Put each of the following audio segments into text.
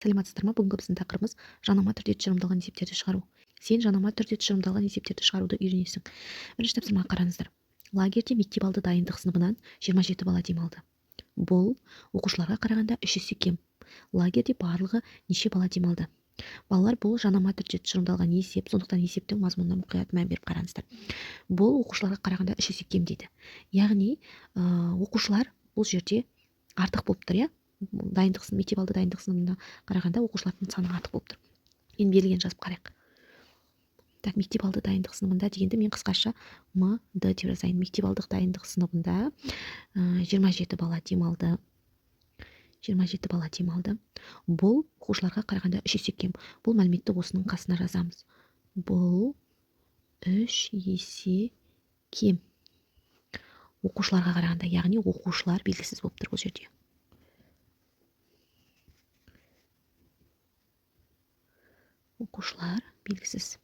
Сәлеметсіздер ма? Бүгінгі біздің тақырыбымыз жанама түрде тұжырымдалған есептерді шығару. Сен жанама түрде тұжырымдалған есептерді шығаруды үйренесің. Бірінші тапсырмаға қараңыздар. Лагерьде мектеп алды дайындық сыныбынан 27 бала демалды. Бұл оқушыларға қарағанда 3 есе кем. Лагерьде барлығы неше бала демалды? Балалар, бұл жанама түрде тұжырымдалған есеп, сондықтан есептің мазмұнына мұқият мән беріп қараңыздар. Бұл оқушыларға қарағанда 3 есе кем дейді. Яғни оқушылар бұл жерде артық болып тұр, иә? Мектеп алды дайындық сыныбына қарағанда оқушылардың саны артық болып тұр. Енді берілген жазып қарайық. Так, мектеп алды дайындық сыныбында дегенді мен қысқаша МД деп жазайын. Мектеп алды дайындық сыныбында 27 бала демалды. 27 бала демалды. Бұл оқушыларға қарағанда 3 есе кем. Бұл мәліметті осының қасына жазамыз. Бұл 3 есе кем. Оқушыларға қарағанда, яғни оқушылар белгісіз болып тұр бұл жерде. Оқушылар белгісіз.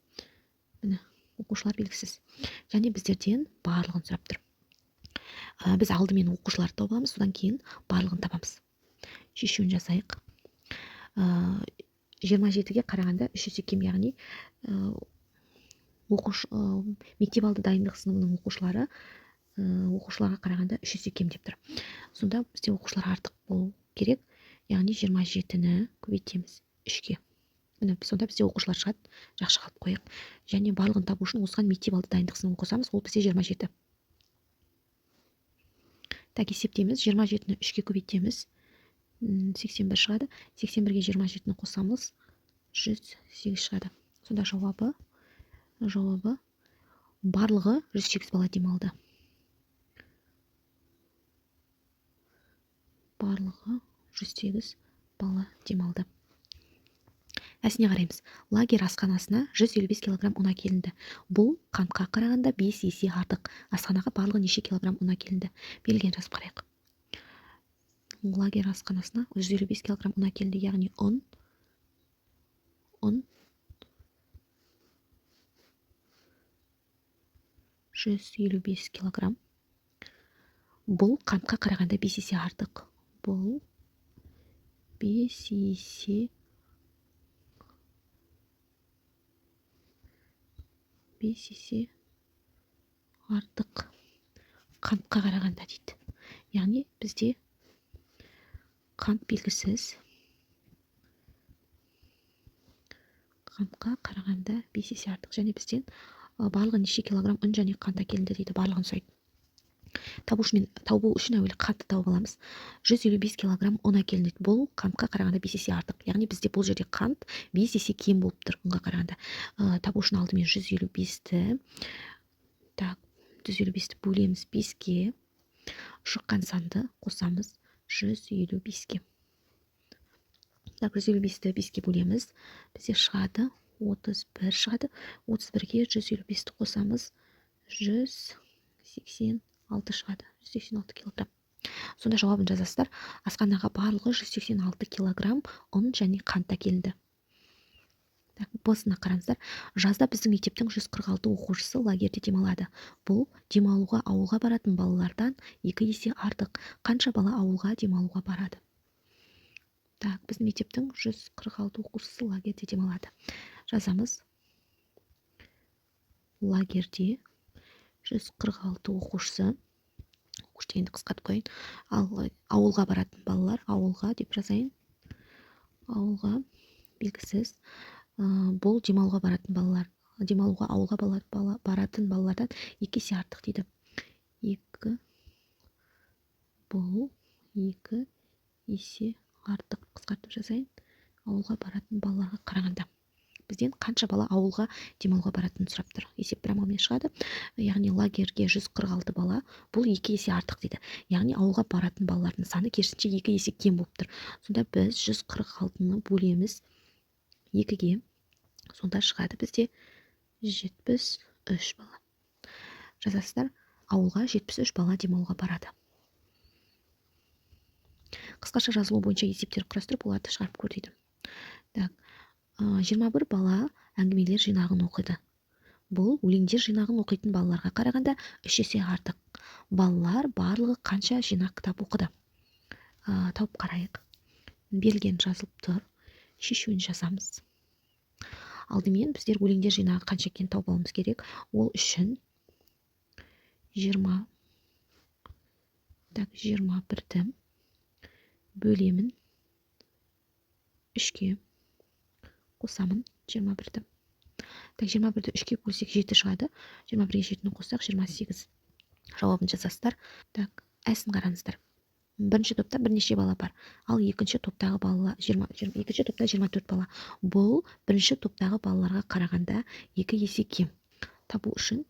Міне, оқушылар белгісіз. Және біздерден барлығын сұрап тұр. Біз алдымен оқушыларды табамыз, содан кейін барлығын табамыз. Шешуін жасайық. 27-ге қарағанда 3 есе кем, яғни мектеп алды дайындық сыныбының оқушыларға қарағанда 3 есе кем деп тұр. Сонда бізде оқушылар артық болу керек, яғни 27-ні көбейтеміз 3-ге. Сонда бізде оқушылар шығады, жақсы қалып қойық. Және барлығын табу үшін осыған мектеп алды дайындық сыныбын қосамыз, ол бізде 27. Так, есептейміз. 27-ні 3-ге көбейтеміз. 81 шығады. 81-ге 27-ні қосамыз, 108 шығады. Сонда жауабы барлығы 108 бала демалды. Барлығы 108 бала демалды. Әсіне қараймыз. Лагерь асханасына 155 килограмм ұн әкелінді. Бұл қантқа қарағанда 5 есе артық. Асханаға барлығы неше килограмм ұн әкелінді? Берілген жазып қарайық. Лагерь асханасына 155 килограмм ұн әкелінді, яғни ұн 155 килограмм. Бұл қантқа қарағанда 5 есе артық. Бұл 5 есе артық қантқа қарағанда дейді. Яғни бізде қант белгісіз. Қантқа қарағанда 5 есе артық. Және бізден барлығы неше килограмм ұн және қант әкелінді дейді. Барлығын сұрайды. Табу үшін әуелі қантты тауып аламыз. 155 килограмм ұн әкелінді. Бұл қантқа қарағанда 5 есе артық. Яғни бізде бұл жерде қант 5 есе кем болып тұр ұнға қарағанда. Табу үшін алдымен 155-ті бөлеміз 5-ге. Шыққан санды қосамыз 155-ге. 155-ті 5-ге бөлеміз. Бізде шығады 31 шығады. 31-ге 155-ті қосамыз 186 шығады. 186 килограмм. Сонда жауабын жазасыздар. Асханаға барлығы 186 килограмм ұн және қант әкелінді. Босына қараңыздар. Жазда біздің мектептің 146 оқушысы лагерьде демалады. Бұл демалуға ауылға баратын балалардан 2 есе артық. Қанша бала ауылға демалуға барады? Так, біздің мектептің 146 оқушысы лагерьде демалады. Жазамыз. Лагерьде 146 оқушысы. Оқуш дегенді қысқартып қойын. Ауылға баратын балалар, ауылға деп жазайын. Ауылға белгісіз. Бұл демалуға баратын балалар. Демалуға ауылға баратын балалардан 2 есе артық дейді. 2 бұл 2 есе артық. Қысқартып жазайын. Ауылға баратын балаларға қарағанда. Бізден қанша бала ауылға демалуға баратын сұрап тұр. Есеп бір амалмен шығады. Яғни лагерьге 146 бала, бұл 2 есе артық дейді. Яғни ауылға баратын балалардың саны керісінше 2 есе кем болып тұр. Сонда біз 146-ны бөлеміз 2-ге. Сонда шығады бізде 73 бала. Жазасыздар, ауылға 73 бала демалуға барады. Қысқаша жазылу бойынша есептер құрастырып, оларды шығарып көр дейді. 21 бала әңгімелер жинағын оқиды. Бұл өлеңдер жинағын оқитын балаларға қарағанда 3 есе артық. Балалар барлығы қанша жинақ кітап оқыды? Тауып қарайық. Берілген жазылып тұр. шешуін жазамыз. Алдымен біздер өлеңдер жинағы қанша екенін тауып алуымыз керек. Ол үшін 21-ді бөлемін 3-ке, қосамын 21-ді. 21-ді 3-ке бөлсек 7 шығады. 21-ге 7-ні қоссақ 28. Жауабын жазасыздар. Әсін қараңыздар. Бірінші топта бірнеше бала бар, ал екінші топтағы балалар 24 бала. Бұл бірінші топтағы балаларға қарағанда 2 есе кем. Табу үшін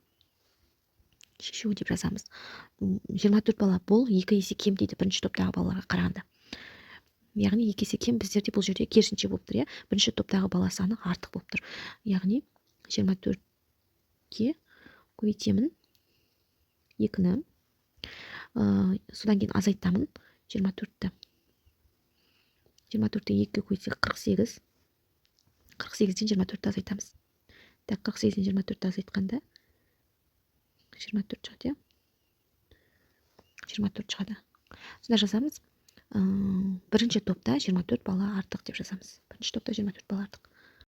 шешу деп жазамыз. 24 бала бұл 2 есе кем дейді бірінші топтағы балаларға қарағанда. Яғни 2 есе кем, біздерде бұл жерде керісінше болып тұр, бірінші топтағы бала саны артық болып тұр. Яғни 24-ке көбейтемін 2-ні, содан кейін азайтамын 24-ті. 24-ті 2-ге көбейтсек 48. 48-ден 24-ті азайтамыз. 48-ден 24-ті азайтқанда 24 шығады. 24 шығады. Сонда жазамыз. Бірінші топта 24 бала артық деп жазамыз. Бірінші топта 24 бала артық.